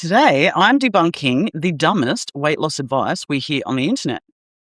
Today, I'm debunking the dumbest weight loss advice we hear on the internet.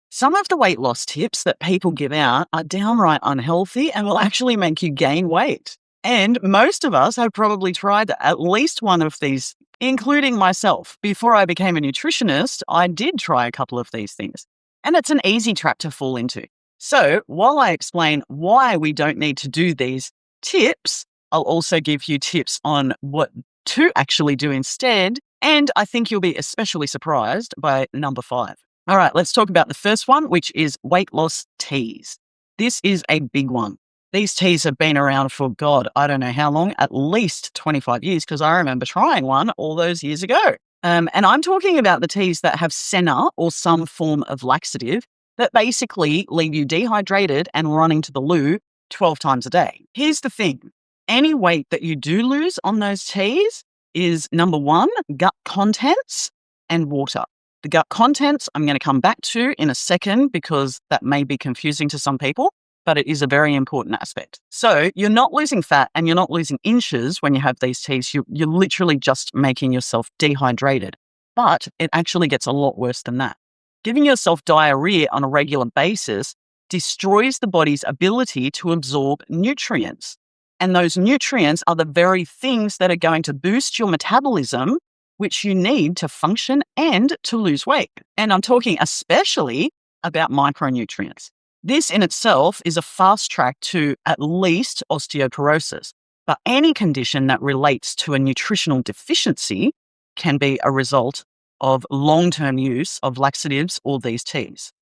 Some of the weight loss tips that people give out are downright unhealthy and will actually make you gain weight. And most of us have probably tried at least one of these, including myself. Before I became a nutritionist, I did try a couple of these things. And it's an easy trap to fall into. So while I explain why we don't need to do these tips, I'll also give you tips on what to actually do instead. And I think you'll be especially surprised by number 5. All right, let's talk about the first one, which is weight loss teas. This is a big one. These teas have been around for, God, I don't know how long, at least 25 years, because I remember trying one all those years ago. And I'm talking about the teas that have senna or some form of laxative that basically leave you dehydrated and running to the loo 12 times a day. Here's the thing. Any weight that you do lose on those teas is, number 1, gut contents and water. The gut contents I'm going to come back to in a second because that may be confusing to some people, but it is a very important aspect. So you're not losing fat and you're not losing inches when you have these teas. You're literally just making yourself dehydrated, but it actually gets a lot worse than that. Giving yourself diarrhea on a regular basis destroys the body's ability to absorb nutrients. And those nutrients are the very things that are going to boost your metabolism, which you need to function and to lose weight. And I'm talking especially about micronutrients. This in itself is a fast track to at least osteoporosis, but any condition that relates to a nutritional deficiency can be a result of long-term use of laxatives or these teas.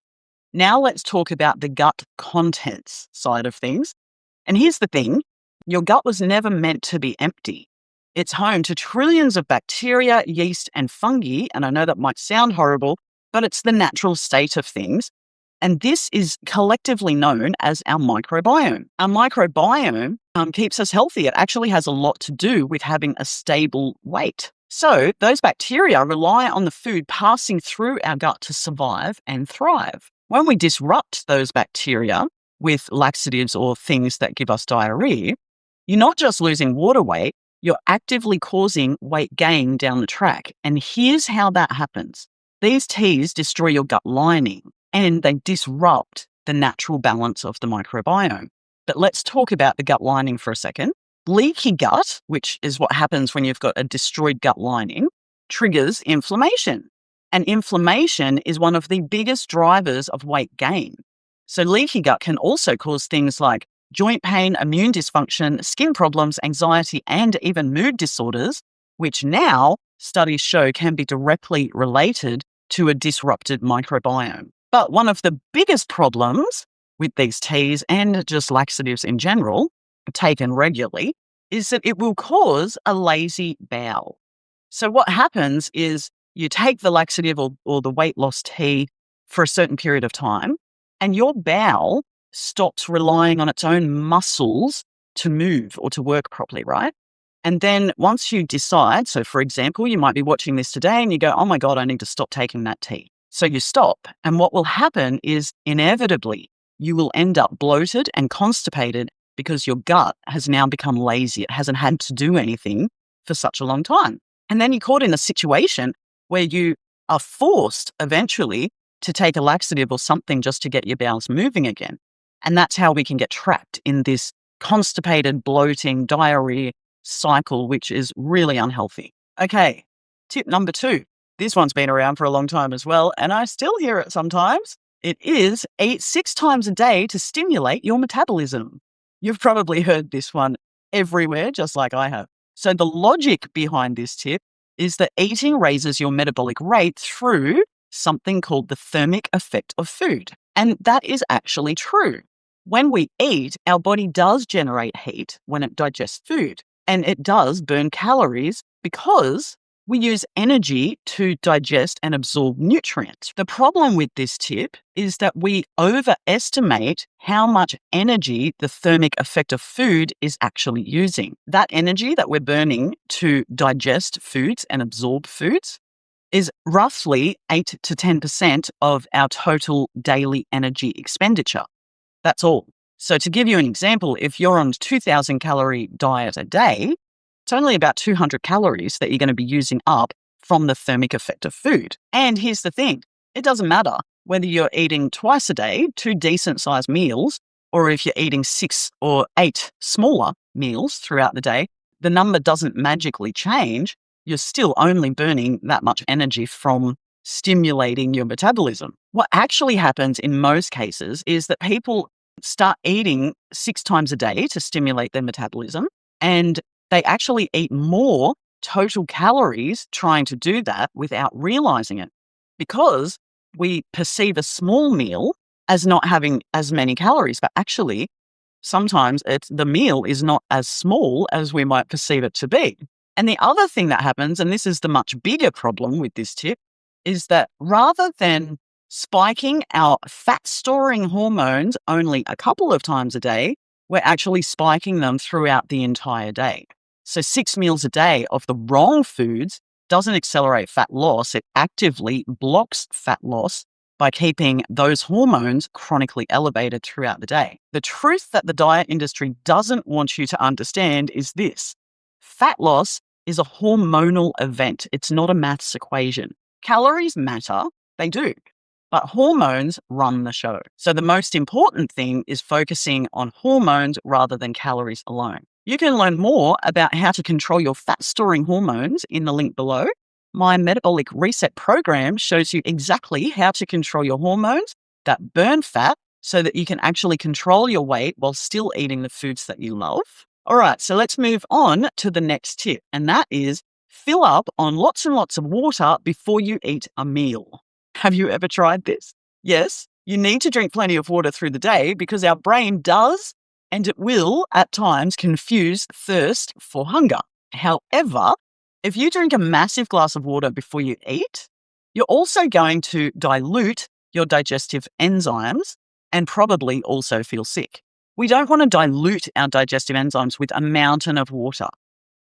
Now let's talk about the gut contents side of things. And here's the thing. Your gut was never meant to be empty. It's home to trillions of bacteria, yeast, and fungi. And I know that might sound horrible, but it's the natural state of things. And this is collectively known as our microbiome. Our microbiome keeps us healthy. It actually has a lot to do with having a stable weight. So those bacteria rely on the food passing through our gut to survive and thrive. When we disrupt those bacteria with laxatives or things that give us diarrhea, you're not just losing water weight, you're actively causing weight gain down the track. And here's how that happens. These teas destroy your gut lining and they disrupt the natural balance of the microbiome. But let's talk about the gut lining for a second. Leaky gut, which is what happens when you've got a destroyed gut lining, triggers inflammation. And inflammation is one of the biggest drivers of weight gain. So leaky gut can also cause things like joint pain, immune dysfunction, skin problems, anxiety, and even mood disorders, which now studies show can be directly related to a disrupted microbiome. But one of the biggest problems with these teas and just laxatives in general, taken regularly, is that it will cause a lazy bowel. So what happens is you take the laxative or the weight loss tea for a certain period of time, and your bowel stops relying on its own muscles to move or to work properly, right? And then once you decide, so for example, you might be watching this today and you go, oh my God, I need to stop taking that tea. So you stop. And what will happen is inevitably you will end up bloated and constipated because your gut has now become lazy. It hasn't had to do anything for such a long time. And then you're caught in a situation where you are forced eventually to take a laxative or something just to get your bowels moving again. And that's how we can get trapped in this constipated, bloating, diarrhea cycle, which is really unhealthy. Okay, tip number 2. This one's been around for a long time as well, and I still hear it sometimes. It is eat 6 times a day to stimulate your metabolism. You've probably heard this one everywhere, just like I have. So the logic behind this tip is that eating raises your metabolic rate through something called the thermic effect of food. And that is actually true. When we eat, our body does generate heat when it digests food, and it does burn calories because we use energy to digest and absorb nutrients. The problem with this tip is that we overestimate how much energy the thermic effect of food is actually using. That energy that we're burning to digest foods and absorb foods is roughly 8 to 10% of our total daily energy expenditure. That's all. So to give you an example, if you're on a 2,000 calorie diet a day, it's only about 200 calories that you're going to be using up from the thermic effect of food. And here's the thing, it doesn't matter whether you're eating twice a day, 2 decent sized meals, or if you're eating 6 or 8 smaller meals throughout the day, the number doesn't magically change. You're still only burning that much energy from stimulating your metabolism. What actually happens in most cases is that people start eating 6 times a day to stimulate their metabolism, and they actually eat more total calories trying to do that without realizing it, because we perceive a small meal as not having as many calories, but actually sometimes the meal is not as small as we might perceive it to be. And the other thing that happens, and this is the much bigger problem with this tip, is that rather than spiking our fat-storing hormones only a couple of times a day, we're actually spiking them throughout the entire day. So 6 meals a day of the wrong foods doesn't accelerate fat loss. It actively blocks fat loss by keeping those hormones chronically elevated throughout the day. The truth that the diet industry doesn't want you to understand is this: fat loss is a hormonal event. It's not a maths equation. Calories matter, they do, but hormones run the show. So the most important thing is focusing on hormones rather than calories alone. You can learn more about how to control your fat-storing hormones in the link below. My Metabolic Reset program shows you exactly how to control your hormones that burn fat so that you can actually control your weight while still eating the foods that you love. All right, so let's move on to the next tip, and that is fill up on lots and lots of water before you eat a meal. Have you ever tried this? Yes, you need to drink plenty of water through the day because our brain does, and it will at times confuse thirst for hunger. However, if you drink a massive glass of water before you eat, you're also going to dilute your digestive enzymes and probably also feel sick. We don't want to dilute our digestive enzymes with a mountain of water,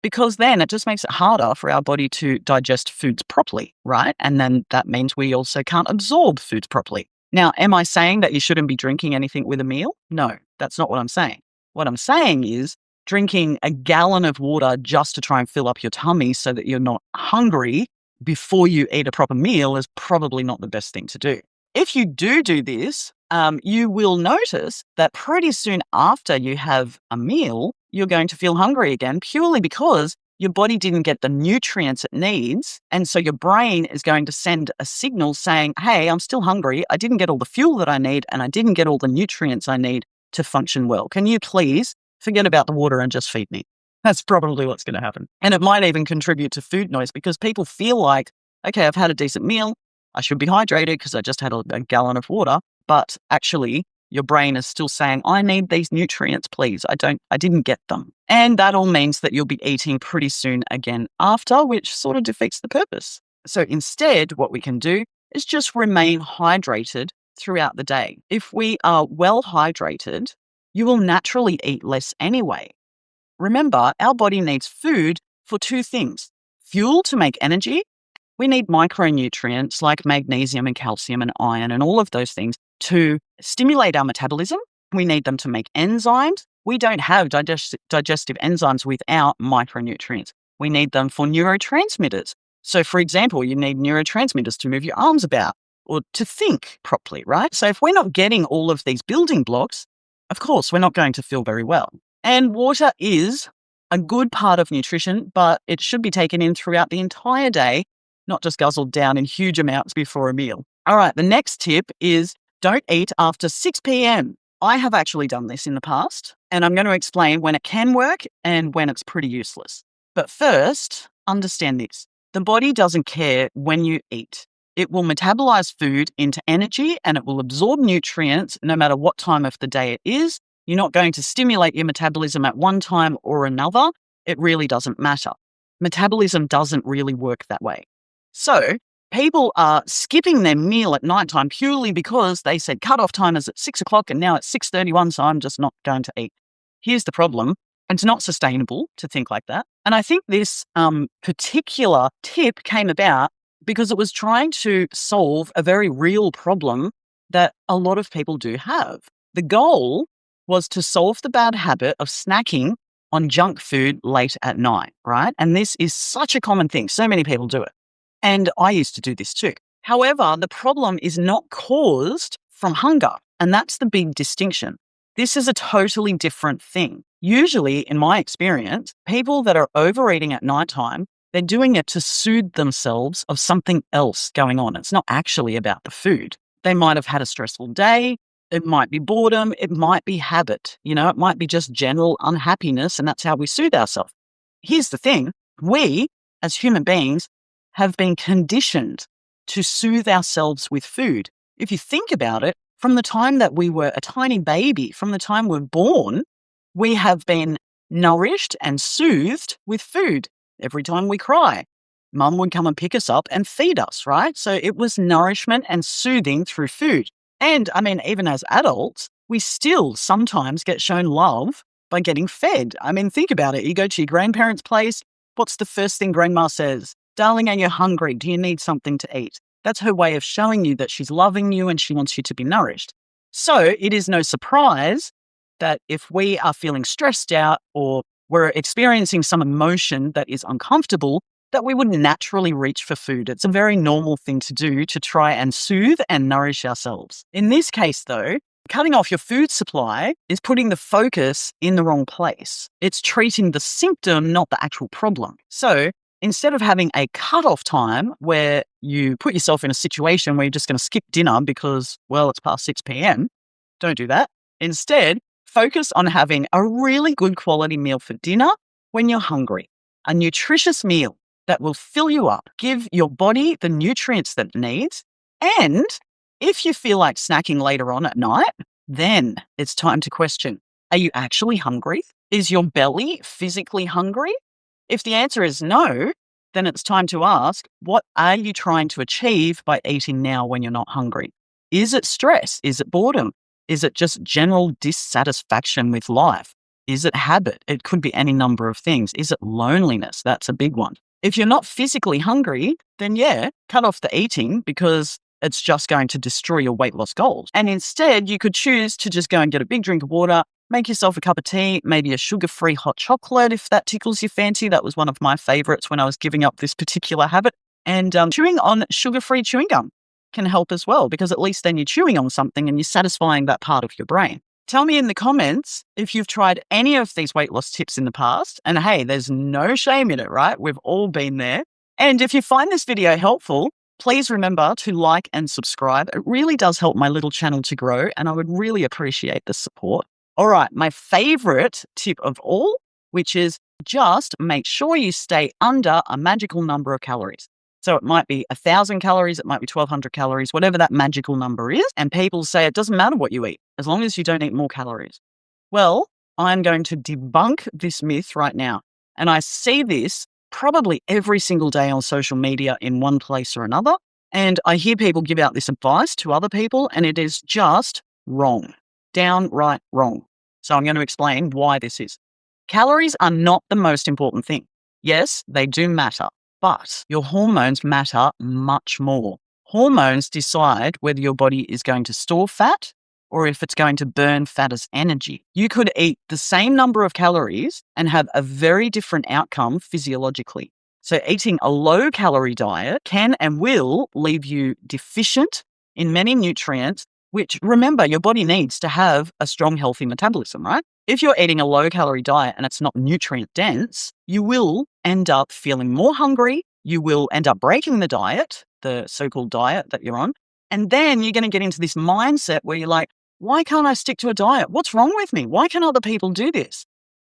because then it just makes it harder for our body to digest foods properly, right? And then that means we also can't absorb foods properly. Now, am I saying that you shouldn't be drinking anything with a meal? No, that's not what I'm saying. What I'm saying is drinking a gallon of water just to try and fill up your tummy so that you're not hungry before you eat a proper meal is probably not the best thing to do. If you do this, you will notice that pretty soon after you have a meal, you're going to feel hungry again, purely because your body didn't get the nutrients it needs. And so your brain is going to send a signal saying, hey, I'm still hungry. I didn't get all the fuel that I need, and I didn't get all the nutrients I need to function well. Can you please forget about the water and just feed me? That's probably what's going to happen. And it might even contribute to food noise, because people feel like, okay, I've had a decent meal. I should be hydrated because I just had a gallon of water. But actually, your brain is still saying, I need these nutrients, please. I didn't get them. And that all means that you'll be eating pretty soon again after, which sort of defeats the purpose. So instead, what we can do is just remain hydrated throughout the day. If we are well hydrated, you will naturally eat less anyway. Remember, our body needs food for 2 things: fuel to make energy. We need micronutrients like magnesium and calcium and iron and all of those things to stimulate our metabolism. We need them to make enzymes. We don't have digestive enzymes without micronutrients. We need them for neurotransmitters. So, for example, you need neurotransmitters to move your arms about or to think properly, right? So if we're not getting all of these building blocks, of course, we're not going to feel very well. And water is a good part of nutrition, but it should be taken in throughout the entire day, not just guzzled down in huge amounts before a meal. All right, the next tip is don't eat after 6 p.m. I have actually done this in the past, and I'm going to explain when it can work and when it's pretty useless. But first, understand this. The body doesn't care when you eat. It will metabolize food into energy, and it will absorb nutrients no matter what time of the day it is. You're not going to stimulate your metabolism at one time or another. It really doesn't matter. Metabolism doesn't really work that way. So people are skipping their meal at nighttime purely because they said cutoff time is at 6 o'clock and now it's 6:31, so I'm just not going to eat. Here's the problem. It's not sustainable to think like that. And I think this particular tip came about because it was trying to solve a very real problem that a lot of people do have. The goal was to solve the bad habit of snacking on junk food late at night, right? And this is such a common thing. So many people do it. And I used to do this too. However, the problem is not caused from hunger. And that's the big distinction. This is a totally different thing. Usually, in my experience, people that are overeating at nighttime, they're doing it to soothe themselves of something else going on. It's not actually about the food. They might have had a stressful day. It might be boredom. It might be habit. It might be just general unhappiness, and that's how we soothe ourselves. Here's the thing. We, as human beings, have been conditioned to soothe ourselves with food. If you think about it, from the time that we were a tiny baby, from the time we're born, we have been nourished and soothed with food. Every time we cry, Mum would come and pick us up and feed us, right? So it was nourishment and soothing through food. And I mean, even as adults, we still sometimes get shown love by getting fed. I mean, think about it. You go to your grandparents' place. What's the first thing grandma says? Darling, are you hungry? Do you need something to eat? That's her way of showing you that she's loving you and she wants you to be nourished. So it is no surprise that if we are feeling stressed out or we're experiencing some emotion that is uncomfortable, that we would naturally reach for food. It's a very normal thing to do to try and soothe and nourish ourselves. In this case, though, cutting off your food supply is putting the focus in the wrong place. It's treating the symptom, not the actual problem. So instead of having a cutoff time where you put yourself in a situation where you're just going to skip dinner because, well, it's past 6 p.m., don't do that. Instead, focus on having a really good quality meal for dinner when you're hungry. A nutritious meal that will fill you up, give your body the nutrients that it needs. And if you feel like snacking later on at night, then it's time to question, are you actually hungry? Is your belly physically hungry? If the answer is no, then it's time to ask, what are you trying to achieve by eating now when you're not hungry? Is it stress? Is it boredom? Is it just general dissatisfaction with life? Is it habit? It could be any number of things. Is it loneliness? That's a big one. If you're not physically hungry, then cut off the eating because it's just going to destroy your weight loss goals. And instead, you could choose to just go and get a big drink of water, make yourself a cup of tea, maybe a sugar-free hot chocolate if that tickles your fancy. That was one of my favorites when I was giving up this particular habit. And chewing on sugar-free chewing gum can help as well, because at least then you're chewing on something and you're satisfying that part of your brain. Tell me in the comments if you've tried any of these weight loss tips in the past. And hey, there's no shame in it, right? We've all been there. And if you find this video helpful, please remember to like and subscribe. It really does help my little channel to grow, and I would really appreciate the support. All right, my favorite tip of all, which is just make sure you stay under a magical number of calories. So it might be 1,000 calories, it might be 1,200 calories, whatever that magical number is. And people say it doesn't matter what you eat, as long as you don't eat more calories. Well, I'm going to debunk this myth right now. And I see this probably every single day on social media in one place or another. And I hear people give out this advice to other people, and it is just wrong, downright wrong. So I'm going to explain why this is. Calories are not the most important thing. Yes, they do matter. But your hormones matter much more. Hormones decide whether your body is going to store fat or if it's going to burn fat as energy. You could eat the same number of calories and have a very different outcome physiologically. So eating a low-calorie diet can and will leave you deficient in many nutrients, which, remember, your body needs to have a strong, healthy metabolism, right? If you're eating a low-calorie diet and it's not nutrient-dense, you will end up feeling more hungry. You will end up breaking the diet, the so-called diet that you're on. And then you're going to get into this mindset where you're like, why can't I stick to a diet? What's wrong with me? Why can't other people do this?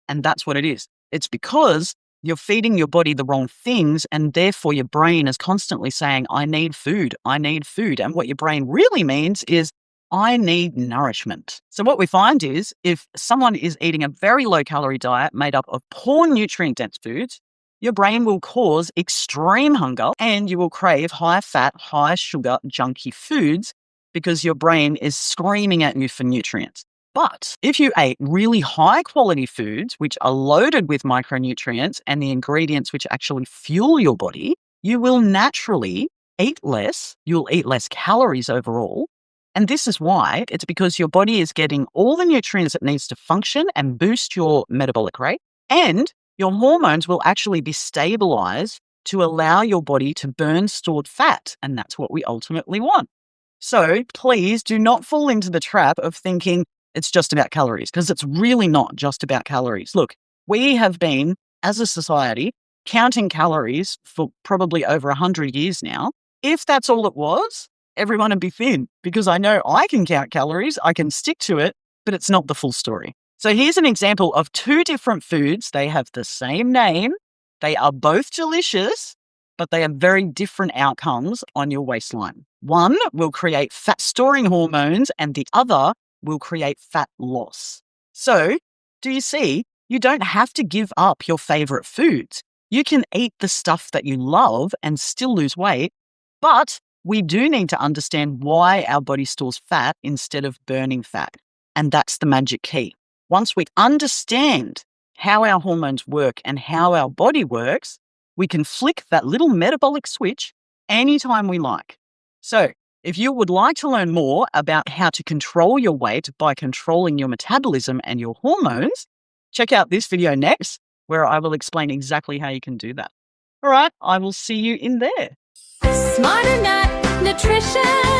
And that's what it is. It's because you're feeding your body the wrong things, and therefore your brain is constantly saying, I need food, I need food. And what your brain really means is, I need nourishment. So what we find is if someone is eating a very low-calorie diet made up of poor nutrient-dense foods, your brain will cause extreme hunger and you will crave high-fat, high-sugar, junky foods because your brain is screaming at you for nutrients. But if you ate really high-quality foods, which are loaded with micronutrients and the ingredients which actually fuel your body, you will naturally eat less. You'll eat less calories overall. And this is why. It's because your body is getting all the nutrients it needs to function and boost your metabolic rate. And your hormones will actually be stabilized to allow your body to burn stored fat. And that's what we ultimately want. So please do not fall into the trap of thinking it's just about calories, because it's really not just about calories. Look, we have been, as a society, counting calories for probably over 100 years now. If that's all it was, everyone would be thin, because I know I can count calories, I can stick to it, but it's not the full story. So here's an example of two different foods. They have the same name. They are both delicious, but they have very different outcomes on your waistline. One will create fat storing hormones and the other will create fat loss. So, do you see? You don't have to give up your favorite foods. You can eat the stuff that you love and still lose weight, but we do need to understand why our body stores fat instead of burning fat. And that's the magic key. Once we understand how our hormones work and how our body works, we can flick that little metabolic switch anytime we like. So, if you would like to learn more about how to control your weight by controlling your metabolism and your hormones, check out this video next, where I will explain exactly how you can do that. All right, I will see you in there. Smarter Nut Nutrition.